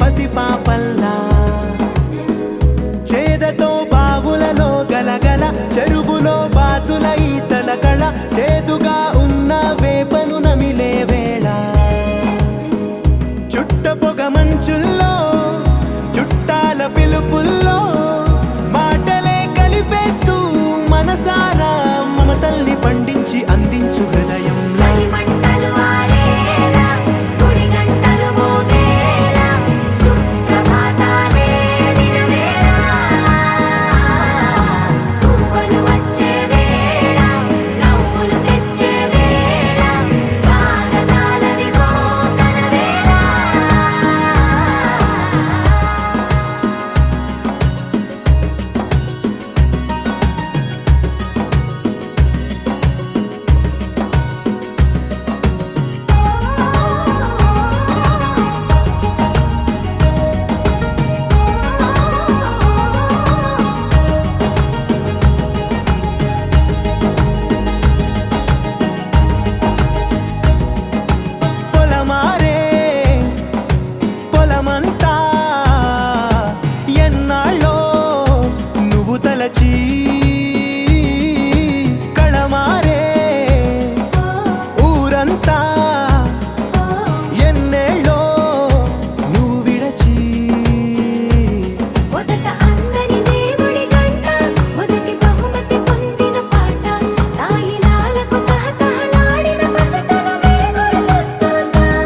పసిపాపల్లా చేదతో బావులలో గలగల చెరువులో బాతుల ఈతల కళ చేదుగా ఉన్న వేపను నమిలే వేళ చుట్ట పొగ మంచుల్లో చుట్టాల పిలుపుల్లో మాటలే కలిపేస్తూ మనసారా మమతల్ని పండించి అందించు హృదయం